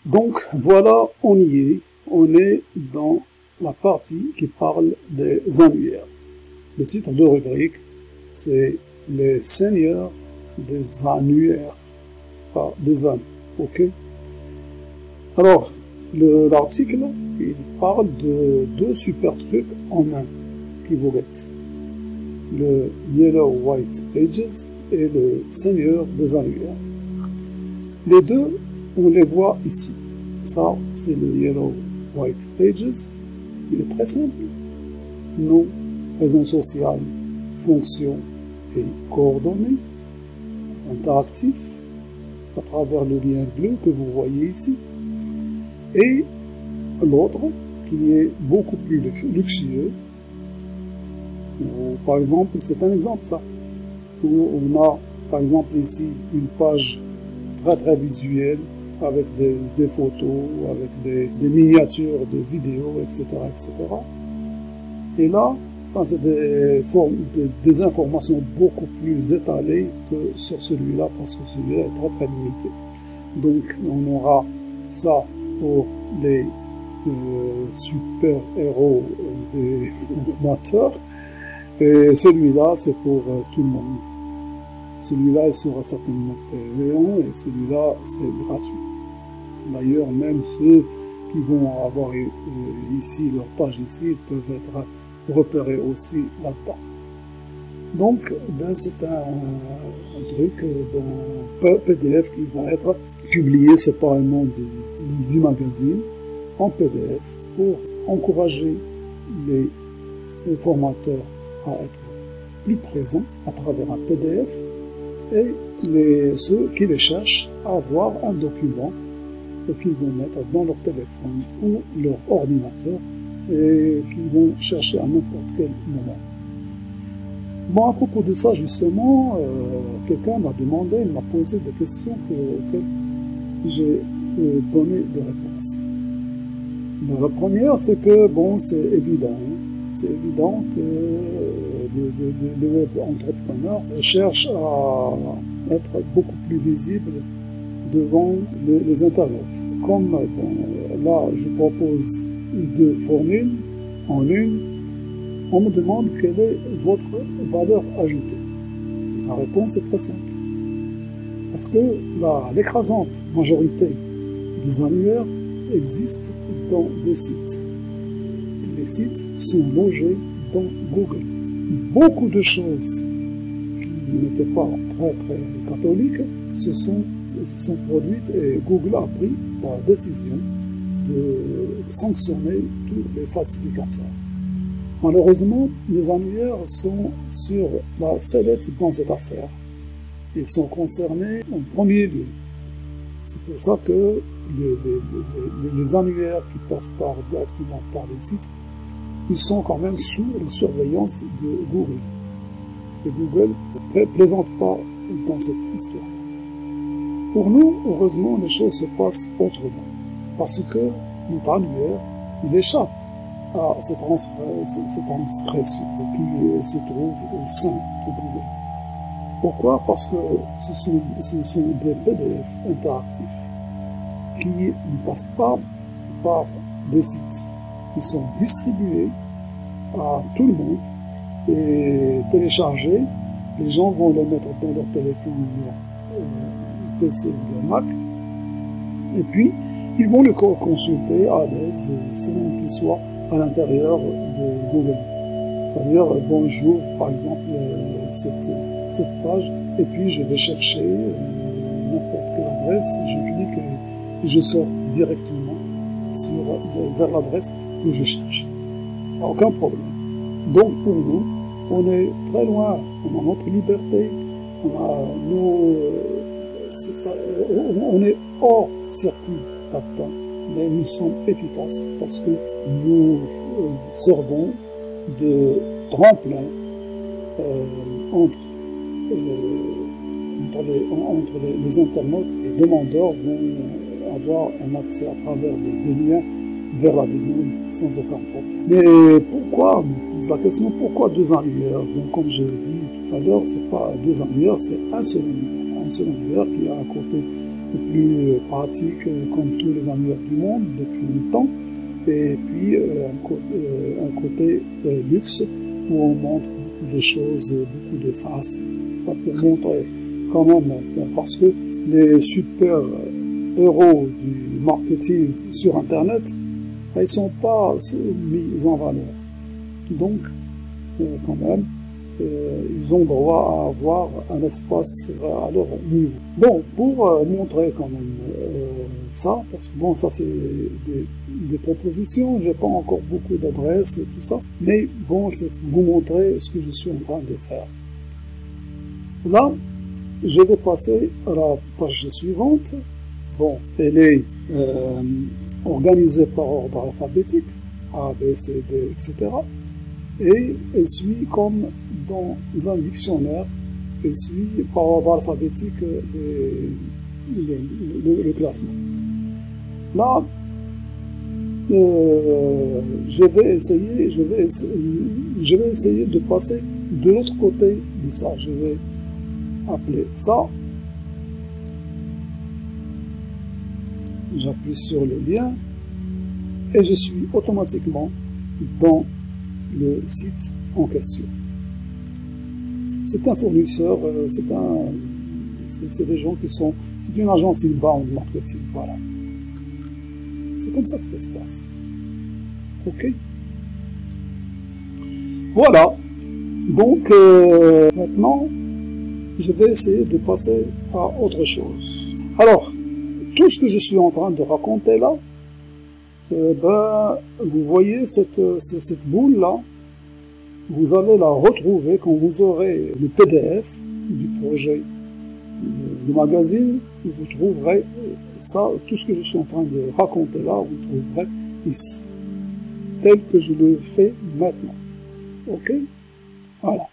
Donc voilà, on y est. On est dans la partie qui parle des annuaires. Le titre de rubrique, c'est les seigneurs des annuaires, pas des années. Ok? Alors, l'article, il parle de deux super trucs en un qui vous guettent. Le Yellow White Pages et le Seigneur des annuaires. Les deux, on les voit ici. Ça, c'est le Yellow White Pages. Il est très simple. Nom, raison sociale, fonction et coordonnées. Interactif à travers le lien bleu que vous voyez ici. Et l'autre qui est beaucoup plus luxueux. Par exemple, c'est un exemple ça, où on a par exemple ici une page très visuelle avec des photos, avec des miniatures de vidéos, etc. etc. Et là, c'est des informations beaucoup plus étalées que sur celui-là, parce que celui-là est très limité. Donc on aura ça pour les super-héros des amateurs. Et celui-là, c'est pour tout le monde. Celui-là, il sera certainement payant et celui-là, c'est gratuit. D'ailleurs, même ceux qui vont avoir ici leur page ici, ils peuvent être repérés aussi là-dedans. Donc, ben, c'est un truc dans PDF qui va être publié séparément du magazine en PDF pour encourager les formateurs à être plus présents à travers un PDF et ceux qui les cherchent à avoir un document qu'ils vont mettre dans leur téléphone ou leur ordinateur et qu'ils vont chercher à n'importe quel moment. Bon, à propos de ça, justement, quelqu'un m'a demandé, il m'a posé des questions auxquelles j'ai donné des réponses. La première, c'est que, bon, c'est évident. C'est évident que le web entrepreneur cherche à être beaucoup plus visible devant les internautes. Comme là, je propose deux formules en une, on me demande quelle est votre valeur ajoutée. La réponse est très simple. Parce que l'écrasante majorité des annuaires existent dans des sites. Les sites sont logés dans Google. Beaucoup de choses qui n'étaient pas très catholiques se sont produites et Google a pris la décision de sanctionner tous les falsificateurs. Malheureusement, les annuaires sont sur la sellette dans cette affaire. Ils sont concernés en premier lieu. C'est pour ça que les annuaires qui passent directement par les sites, ils sont quand même sous la surveillance de Google. Et Google ne plaisante pas dans cette histoire. Pour nous, heureusement, les choses se passent autrement. Parce que notre annuaire, il échappe à cette transgression qui se trouve au sein de Google. Pourquoi? Parce que ce sont des PDF interactifs qui ne passent pas par des sites. Ils sont distribués à tout le monde et téléchargés. Les gens vont les mettre dans leur téléphone, leur PC ou leur Mac. Et puis, ils vont le consulter à l'aise selon qu'ils soient à l'intérieur de Google. C'est-à-dire, bonjour, par exemple, cette page, et puis je vais chercher n'importe quelle adresse, je clique et je sors directement vers l'adresse que je cherche. Aucun problème. Donc pour nous, on est très loin, on a notre liberté, on est hors circuit là-dedans, mais nous sommes efficaces parce que nous servons de tremplin entre les internautes. Les demandeurs vont avoir un accès à travers des liens vers la demande sans aucun problème. Mais pourquoi, on me pose la question, pourquoi deux annuaires? Donc comme j'ai dit tout à l'heure, c'est pas deux annuaires, c'est un seul annuaire qui a à côté plus pratique comme tous les améliores du monde depuis longtemps. Et puis un côté luxe où on montre beaucoup de choses, beaucoup de faces, pour montrer quand même, parce que les super héros du marketing sur Internet, ils sont pas mis en valeur. Donc, quand même, ils ont droit à avoir un espace à leur niveau. Bon, pour montrer quand même ça, parce que bon, ça c'est des propositions, j'ai pas encore beaucoup d'adresses et tout ça, mais bon, c'est pour vous montrer ce que je suis en train de faire. Là, je vais passer à la page suivante. Bon, elle est organisée par ordre alphabétique, A, B, C, D, etc. Et elle suit comme dans un dictionnaire, elle suit par ordre alphabétique le classement. Là, je vais essayer de passer de l'autre côté de ça. Je vais appeler ça. J'appuie sur le lien et je suis automatiquement dans le site en question. C'est un fournisseur, c'est des gens qui sont, c'est une agence inbound marketing, voilà. C'est comme ça que ça se passe. Ok? Voilà. Donc, maintenant, je vais essayer de passer à autre chose. Alors, tout ce que je suis en train de raconter là, vous voyez cette boule-là, vous allez la retrouver quand vous aurez le PDF du projet du magazine, vous trouverez ça, tout ce que je suis en train de raconter là, vous trouverez ici, tel que je le fais maintenant. Ok? Voilà.